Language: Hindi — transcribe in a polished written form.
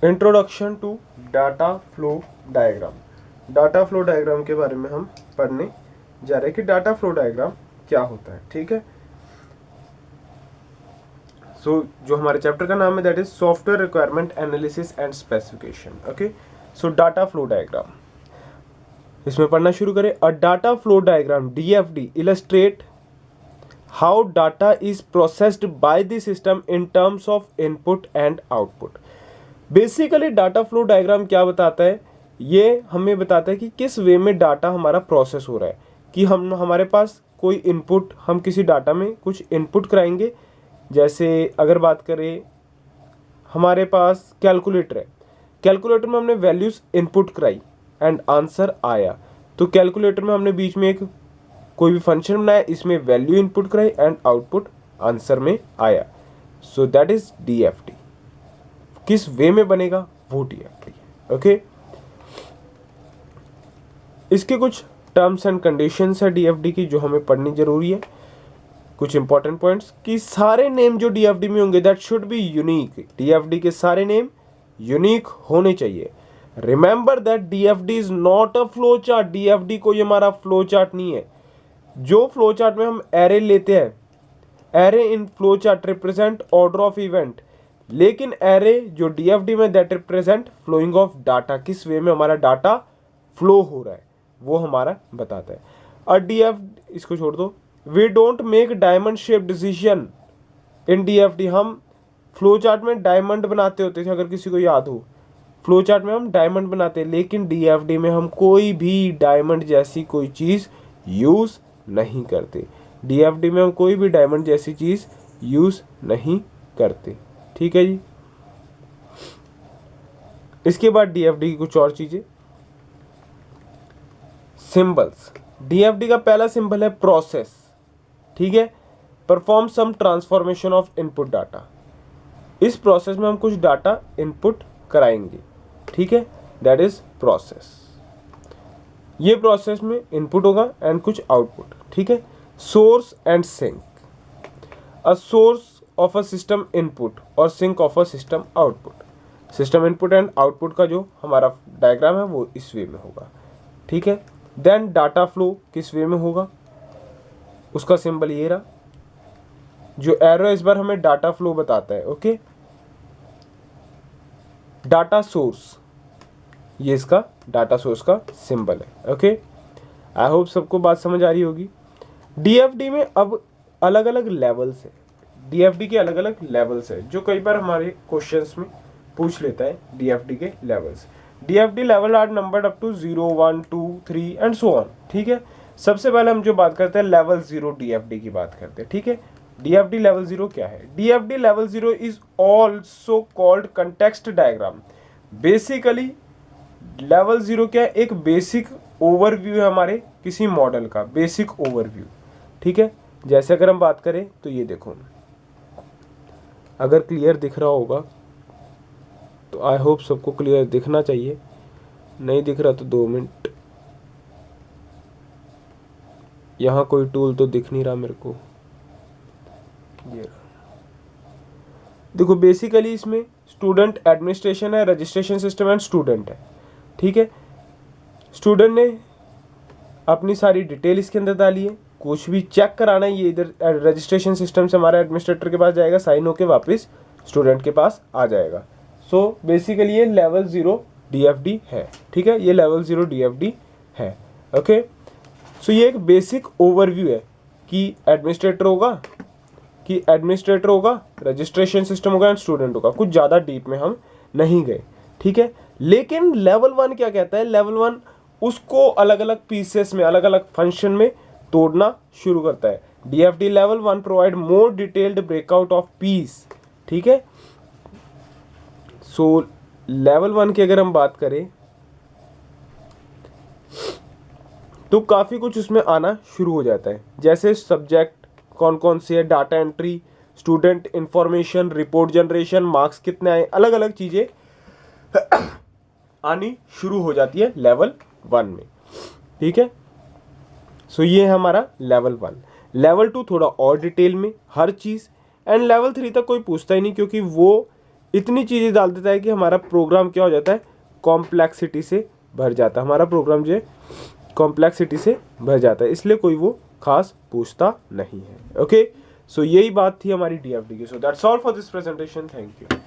Introduction to data flow diagram. Data flow diagram के बारे में हम पढ़ने जा रहे हैं कि डाटा फ्लो डायग्राम क्या होता है। ठीक है, सो जो हमारे चैप्टर का नाम है that is software requirement analysis and specification. Okay, so data flow diagram, इसमें पढ़ना शुरू करें। अ data flow diagram DFD illustrate how data is processed by the system in terms of input and output. Basically data flow diagram क्या बताता है, ये हमें बताता है कि किस वे में डाटा हमारा प्रोसेस हो रहा है। कि हम हमारे पास कोई इनपुट, हम किसी डाटा में कुछ इनपुट कराएंगे। जैसे अगर बात करें, हमारे पास कैलकुलेटर है, कैलकुलेटर में हमने वैल्यूज़ इनपुट कराई एंड आंसर आया। तो कैलकुलेटर में हमने बीच में एक कोई भी फंक्शन बनाया, इसमें वैल्यू इनपुट कराई एंड आउटपुट आंसर में आया। So that is DFD। किस वे में बनेगा वो DFD है। ओके, इसके कुछ टर्म्स एंड कंडीशंस है DFD की जो हमें पढ़नी जरूरी है। कुछ इंपॉर्टेंट पॉइंट्स कि सारे नेम जो DFD में होंगे that should be unique. DFD के सारे नेम यूनिक होने चाहिए। Remember that DFD is not a flow chart. DFD कोई हमारा फ्लो चार्ट नहीं है। जो फ्लो चार्ट में हम एरे लेते हैं, array in flow chart represent order of event, लेकिन एरे जो DFD में that represent flowing of data. किस वे में हमारा डाटा फ्लो हो रहा है वो हमारा बताता है। और DFD, इसको छोड़ दो, we don't make diamond shape decision in DFD। हम फ्लो चार्ट में डायमंड बनाते होते थे, अगर किसी को याद हो, फ्लो चार्ट में हम डायमंड बनाते हैं, लेकिन DFD में हम कोई भी डायमंड जैसी कोई चीज़ यूज़ नहीं करते। DFD में हम कोई भी डायमंड जैसी चीज़ यूज़ नहीं करते। ठीक है जी। इसके बाद DFD की कुछ और चीज़ें, सिंबल्स। DFD का पहला सिंबल है प्रोसेस। ठीक है, perform some transformation of input data. इस प्रोसेस में हम कुछ डाटा इनपुट कराएंगे। ठीक है, दैट इज प्रोसेस। ये प्रोसेस में इनपुट होगा एंड कुछ आउटपुट। ठीक है, source and sink. A source of a system input और sink of a system output. System input and output का जो हमारा डायग्राम है वो इस वे में होगा। ठीक है, देन डाटा फ्लो किस वे में होगा, उसका सिंबल ये रहा। जो एरो इस बार हमें डाटा फ्लो बताता है। ओके, डाटा सोर्स, ये इसका डाटा सोर्स का सिंबल है। ओके, आई होप सबको बात समझ आ रही होगी। DFD में अब अलग अलग लेवल्स है। DFD के अलग अलग लेवल्स है जो कई बार हमारे क्वेश्चंस में पूछ लेता है। DFD के levels, DFD level are numbered up to 0, 1, 2, 3 and so on. ठीक है, सबसे पहले हम जो बात करते हैं लेवल 0 DFD की बात करते हैं। ठीक है, DFD लेवल 0 क्या है? DFD level 0 is also called context diagram. Basically level 0 क्या है? एक बेसिक ओवरव्यू है हमारे किसी मॉडल का, बेसिक ओवरव्यू। ठीक है, जैसे अगर हम बात करें तो ये देखो, अगर क्लियर दिख रहा होगा तो आई होप सबको क्लियर दिखना चाहिए, नहीं दिख रहा तो 2 मिनट। यहाँ कोई टूल तो दिख नहीं रहा मेरे को। ये देखो, बेसिकली इसमें स्टूडेंट एडमिनिस्ट्रेशन है, रजिस्ट्रेशन सिस्टम एंड स्टूडेंट है। ठीक है, स्टूडेंट ने अपनी सारी डिटेल इसके अंदर डाली है, कुछ भी चेक कराना है ये इधर रजिस्ट्रेशन सिस्टम से हमारा एडमिनिस्ट्रेटर के पास जाएगा, साइन होके वापस स्टूडेंट के पास आ जाएगा। सो बेसिकली ये लेवल 0 DFD है। ठीक है, ये लेवल 0 DFD है। ओके, सो ये एक बेसिक ओवरव्यू है कि एडमिनिस्ट्रेटर होगा, रजिस्ट्रेशन सिस्टम होगा एंड स्टूडेंट होगा। कुछ ज़्यादा डीप में हम नहीं गए। ठीक है, लेकिन लेवल 1 क्या कहता है? लेवल 1 उसको अलग अलग पीसेस में, अलग अलग फंक्शन में तोड़ना शुरू करता है। DFD level 1 provide more detailed breakout of peace. ठीक है, सो लेवल 1 की अगर हम बात करें तो काफ़ी कुछ उसमें आना शुरू हो जाता है। जैसे सब्जेक्ट कौन कौन से है, data entry, student information, report generation, marks कितने आए, अलग अलग चीज़ें आनी शुरू हो जाती है लेवल 1 में। ठीक है, सो ये है हमारा लेवल 1। लेवल 2 थोड़ा और डिटेल में हर चीज़, एंड लेवल 3 तक कोई पूछता ही नहीं, क्योंकि वो इतनी चीज़ें डाल देता है कि हमारा प्रोग्राम क्या हो जाता है, कॉम्प्लेक्सिटी से भर जाता है, हमारा प्रोग्राम जो है कॉम्प्लेक्सिटी से भर जाता है, इसलिए कोई वो खास पूछता नहीं है। ओके, सो यही बात थी हमारी DFD की। So that's all for this presentation, thank you.